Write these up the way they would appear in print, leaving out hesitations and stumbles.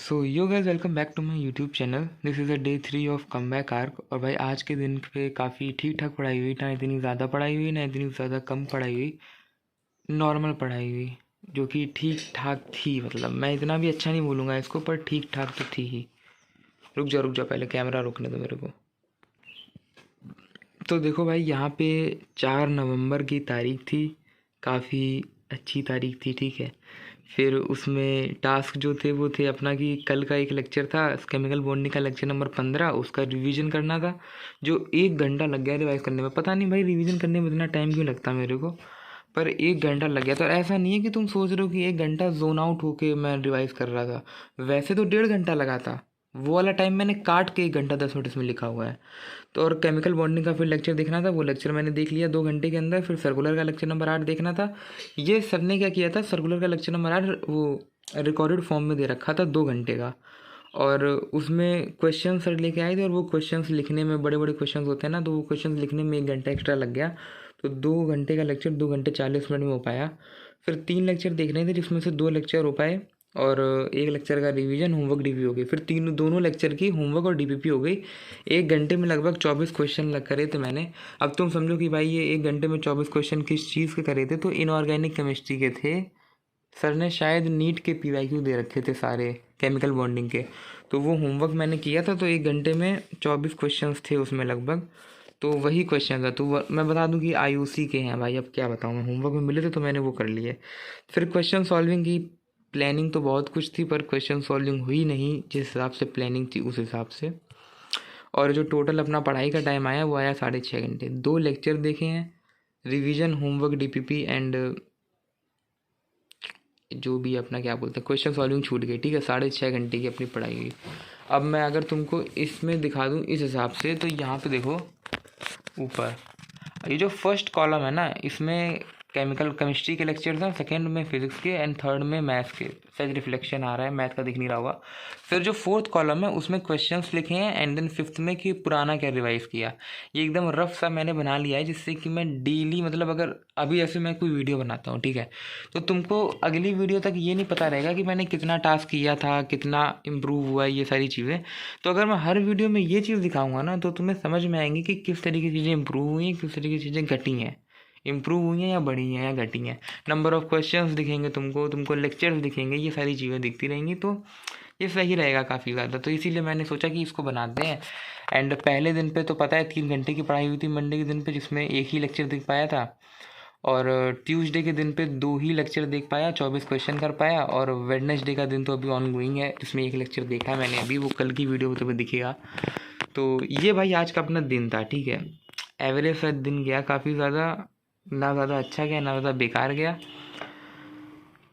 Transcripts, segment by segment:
So yo guys welcome back to my YouTube channel. This is a day 3 of come back arc. और भाई आज के दिन पे काफ़ी ठीक ठाक पढ़ाई हुई, ना इतनी ज़्यादा पढ़ाई हुई ना इतनी ज़्यादा कम पढ़ाई हुई, नॉर्मल पढ़ाई हुई जो कि ठीक ठाक थी। मतलब मैं इतना भी अच्छा नहीं बोलूँगा इसको, पर ठीक ठाक तो थी ही। रुक जा पहले कैमरा रोकने दो मेरे को। तो देखो भाई, यहाँ पे 4 नवंबर की तारीख थी, काफ़ी अच्छी तारीख थी, ठीक है। फिर उसमें टास्क जो थे वो थे अपना कि कल का एक लेक्चर था केमिकल बॉन्डिंग का, लेक्चर नंबर 15, उसका रिवीजन करना था, जो 1 घंटा लग गया रिवाइज करने में। पता नहीं भाई रिवीजन करने में इतना टाइम क्यों लगता मेरे को, पर 1 घंटा लग गया। तो ऐसा नहीं है कि तुम सोच रहे हो कि 1 घंटा जोन आउट होके मैं रिवाइज कर रहा था, वैसे तो 1.5 घंटा लगा था। वो वाला टाइम मैंने काट के 1 घंटा 10 मिनट इसमें लिखा हुआ है। तो और केमिकल बॉन्डिंग का फिर लेक्चर देखना था, वो लेक्चर मैंने देख लिया 2 घंटे के अंदर। फिर सर्कुलर का लेक्चर नंबर 8 देखना था। ये सर ने क्या किया था, सर्कुलर का लेक्चर नंबर 8 वो रिकॉर्डेड फॉर्म में दे रखा था 2 घंटे का, और उसमें क्वेश्चन सर लेके आए थे, और वो क्वेश्चंस लिखने में बड़े बड़े क्वेश्चंस होते हैं ना, तो वो क्वेश्चंस लिखने में 1 घंटा एक्स्ट्रा लग गया। तो 2 घंटे का लेक्चर 2 घंटे 40 मिनट में हो पाया। फिर 3 लेक्चर देखने थे जिसमें से 2 लेक्चर हो पाए, और एक लेक्चर का रिवीजन होमवर्क डीपी हो गई। फिर दोनों लेक्चर की होमवर्क और डीपीपी हो गई। 1 घंटे में लगभग 24 क्वेश्चन लग करे थे मैंने। अब तुम समझो कि भाई ये 1 घंटे में 24 क्वेश्चन किस चीज़ के करे थे, तो इनऑर्गेनिक केमिस्ट्री के थे। सर ने शायद नीट के पीवाईक्यू दे रखे थे सारे केमिकल बॉन्डिंग के, तो वो होमवर्क मैंने किया था। तो 1 घंटे में 24 क्वेश्चंस थे उसमें लगभग, तो वही क्वेश्चन था। तो मैं बता दूं कि आईयूसी के हैं भाई, अब क्या बताऊं, मैं होमवर्क में मिले थे तो मैंने वो कर लिए। फिर क्वेश्चन सॉल्विंग की प्लानिंग तो बहुत कुछ थी, पर क्वेश्चन सॉल्विंग हुई नहीं जिस हिसाब से प्लानिंग थी उस हिसाब से। और जो टोटल अपना पढ़ाई का टाइम आया वो आया 6.5 घंटे। 2 लेक्चर देखे हैं, रिवीजन, होमवर्क, डीपीपी एंड जो भी अपना क्या बोलते हैं क्वेश्चन सॉल्विंग छूट गई, ठीक है। 6.5 घंटे की अपनी पढ़ाई हुई। अब मैं अगर तुमको इसमें दिखा दूँ इस हिसाब से, तो यहाँ पे देखो ऊपर ये जो फर्स्ट कॉलम है ना, इसमें केमिकल केमिस्ट्री के लेक्चर्स हैं, सेकंड में फिजिक्स के एंड थर्ड में मैथ्स के। शायद रिफ्लेक्शन आ रहा है, मैथ का दिख नहीं रहा होगा। फिर जो फोर्थ कॉलम है उसमें क्वेश्चंस लिखे हैं, एंड देन फिफ्थ में कि पुराना क्या रिवाइज किया। ये एकदम रफ सा मैंने बना लिया है, जिससे कि मैं डेली, मतलब अगर अभी ऐसे मैं कोई वीडियो बनाता हूँ, ठीक है, तो तुमको अगली वीडियो तक ये नहीं पता रहेगा कि मैंने कितना टास्क किया था, कितना इम्प्रूव हुआ, ये सारी चीज़ें। तो अगर मैं हर वीडियो में ये चीज़ दिखाऊंगा ना, तो तुम्हें समझ में आएंगी कि किस तरीके की चीज़ें इम्प्रूव हुई हैं, किस तरीके की चीज़ें घटी हैं, इम्प्रूव हुई हैं या बढ़ी हैं या घटी हैं। नंबर ऑफ़ क्वेश्चंस दिखेंगे तुमको लेक्चर्स दिखेंगे, ये सारी चीज़ें दिखती रहेंगी, तो ये सही रहेगा काफ़ी ज़्यादा। तो इसीलिए मैंने सोचा कि इसको बनाते हैं। एंड पहले दिन पे तो पता है 3 घंटे की पढ़ाई हुई थी मंडे के दिन पे, जिसमें एक ही लेक्चर देख पाया था। और ट्यूसडे के दिन पे 2 ही लेक्चर देख पाया, 24 क्वेश्चन कर पाया। और वेडनेसडे का दिन तो अभी ऑन गोइंग है, जिसमें एक लेक्चर देखा है मैंने अभी, वो कल की वीडियो में तुम्हें दिखेगा। तो ये भाई आज का अपना दिन था, ठीक है। एवरेज सा दिन गया, काफ़ी ज़्यादा, ना ज़्यादा अच्छा गया ना ज़्यादा बेकार गया।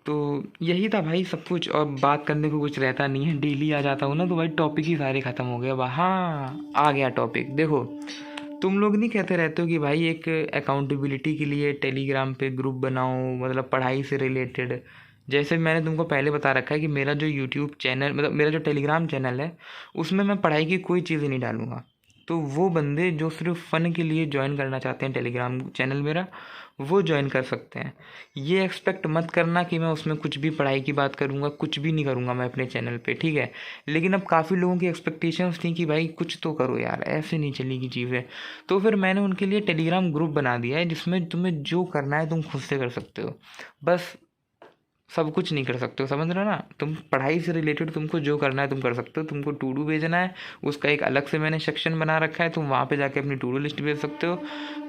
तो यही था भाई सब कुछ, और बात करने को कुछ रहता नहीं है। डेली आ जाता हूँ ना तो भाई टॉपिक ही सारे ख़त्म हो गए। अब हाँ, आ गया टॉपिक। देखो, तुम लोग नहीं कहते रहते हो कि भाई एक अकाउंटेबिलिटी के लिए टेलीग्राम पे ग्रुप बनाओ, मतलब पढ़ाई से रिलेटेड। जैसे मैंने तुमको पहले बता रखा है कि मेरा जो यूट्यूब चैनल, मतलब मेरा जो टेलीग्राम चैनल है, उसमें मैं पढ़ाई की कोई चीज़ ही नहीं डालूंगा। तो वो बंदे जो सिर्फ फ़न के लिए ज्वाइन करना चाहते हैं टेलीग्राम चैनल मेरा, वो ज्वाइन कर सकते हैं। ये एक्सपेक्ट मत करना कि मैं उसमें कुछ भी पढ़ाई की बात करूँगा, कुछ भी नहीं करूँगा मैं अपने चैनल पे, ठीक है। लेकिन अब काफ़ी लोगों की एक्सपेक्टेशंस थी कि भाई कुछ तो करो यार, ऐसे नहीं चलेगी चीज़ें। तो फिर मैंने उनके लिए टेलीग्राम ग्रुप बना दिया है, जिसमें तुम्हें जो करना है तुम खुद से कर सकते हो, बस सब कुछ नहीं कर सकते हो, समझ रहे हो ना। तुम पढ़ाई से रिलेटेड तुमको जो करना है तुम कर सकते हो। तुमको टू डू भेजना है, उसका एक अलग से मैंने सेक्शन बना रखा है, तुम वहाँ पे जाके अपनी टू डू लिस्ट भेज सकते हो।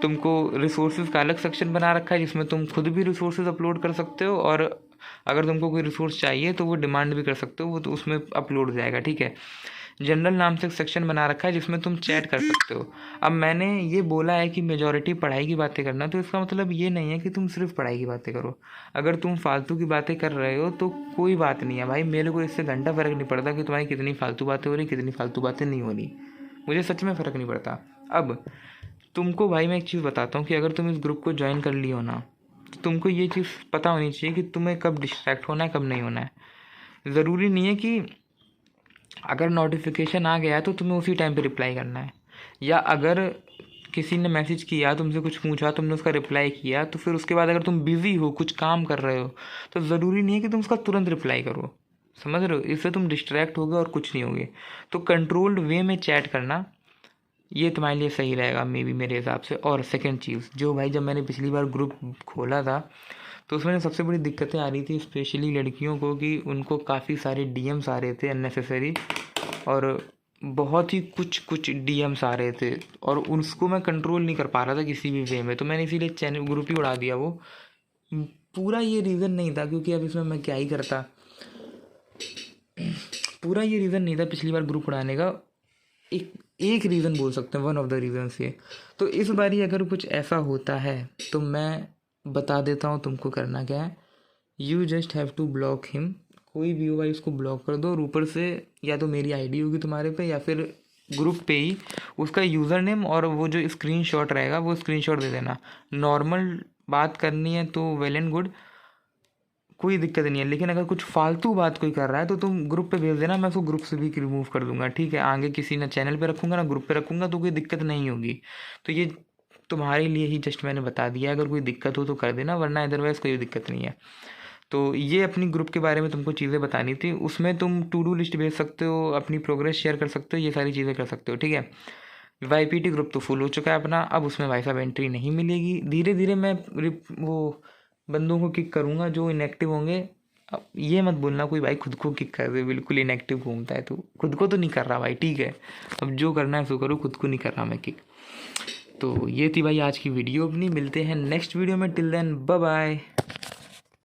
तुमको रिसोर्सेज का अलग सेक्शन बना रखा है, जिसमें तुम खुद भी रिसोर्सेज अपलोड कर सकते हो, और अगर तुमको कोई रिसोर्स चाहिए तो वो डिमांड भी कर सकते हो, वो तो उसमें अपलोड हो जाएगा, ठीक है। जनरल नाम से एक सेक्शन बना रखा है जिसमें तुम चैट कर सकते हो। अब मैंने ये बोला है कि मेजॉरिटी पढ़ाई की बातें करना, तो इसका मतलब ये नहीं है कि तुम सिर्फ पढ़ाई की बातें करो। अगर तुम फालतू की बातें कर रहे हो तो कोई बात नहीं है भाई, मेरे को इससे घंटा फ़र्क नहीं पड़ता कि तुम्हारी कितनी फालतू बातें हो रही, कितनी फालतू बातें नहीं हो रही। मुझे सच में फ़र्क नहीं पड़ता। अब तुमको भाई मैं एक चीज़ बताता हूँ कि अगर तुम इस ग्रुप को ज्वाइन कर लियो ना, तो तुमको ये चीज़ पता होनी चाहिए कि तुम्हें कब डिस्ट्रैक्ट होना है, कब नहीं होना है। ज़रूरी नहीं है कि अगर नोटिफिकेशन आ गया है तो तुम्हें उसी टाइम पे रिप्लाई करना है, या अगर किसी ने मैसेज किया, तुमसे कुछ पूछा, तुमने उसका रिप्लाई किया, तो फिर उसके बाद अगर तुम बिज़ी हो, कुछ काम कर रहे हो, तो ज़रूरी नहीं है कि तुम उसका तुरंत रिप्लाई करो। समझ रहे हो? इससे तुम डिस्ट्रैक्ट होगे और कुछ नहीं होगे। तो कंट्रोल्ड वे में चैट करना, ये तुम्हारे लिए सही रहेगा मे बी, मेरे हिसाब से। और सेकंड चीज़ जो भाई, जब मैंने पिछली बार ग्रुप खोला था तो उसमें सबसे बड़ी दिक्कतें आ रही थी स्पेशली लड़कियों को, कि उनको काफ़ी सारे डीएम्स आ रहे थे अननेसेसरी, और बहुत ही कुछ कुछ डीएम्स आ रहे थे, और उसको मैं कंट्रोल नहीं कर पा रहा था किसी भी वे में। तो मैंने इसीलिए चैनल ग्रुप ही उड़ा दिया वो। पूरा ये रीज़न नहीं था, क्योंकि अब इसमें मैं क्या ही करता, पूरा ये रीज़न नहीं था पिछली बार ग्रुप उड़ाने का। एक एक रीज़न बोल सकते हैं, वन ऑफ द रीजन्स ये। तो इस बारी अगर कुछ ऐसा होता है तो मैं बता देता हूँ तुमको करना क्या है। You just have to block him. कोई भी हो भाई, उसको ब्लॉक कर दो, और ऊपर से या तो मेरी आईडी होगी तुम्हारे पे, या फिर ग्रुप पे ही उसका यूज़र नेम और वो जो स्क्रीनशॉट रहेगा वो स्क्रीनशॉट दे देना। नॉर्मल बात करनी है तो वेल एंड गुड, कोई दिक्कत नहीं है। लेकिन अगर कुछ फालतू बात कोई कर रहा है तो तुम ग्रुप पे भेज देना, मैं उसको ग्रुप से भी रिमूव कर दूंगा, ठीक है? आगे किसी ना चैनल पे रखूंगा ना ग्रुप पे रखूंगा, तो कोई दिक्कत नहीं होगी। तो ये तुम्हारे लिए ही जस्ट मैंने बता दिया, अगर कोई दिक्कत हो तो कर देना, वरना अदरवाइज़ कोई दिक्कत नहीं है। तो ये अपनी ग्रुप के बारे में तुमको चीज़ें बतानी थी। उसमें तुम टू डू लिस्ट भेज सकते हो, अपनी प्रोग्रेस शेयर कर सकते हो, ये सारी चीज़ें कर सकते हो, ठीक है? वाईपीटी ग्रुप तो फुल हो चुका है अपना, अब उसमें भाई साहब एंट्री नहीं मिलेगी। धीरे धीरे मैं वो बंदों को किक करूँगा जो इनएक्टिव होंगे। अब ये मत बोलना कोई भाई खुद को किक कर दे, बिल्कुल इनएक्टिव घूमता है, तो खुद को तो नहीं कर रहा भाई, ठीक है? अब जो करना है सो करो, खुद को नहीं कर रहा मैं किक। तो ये थी भाई आज की वीडियो अपनी, मिलते हैं नेक्स्ट वीडियो में, टिल देन बाय बाय।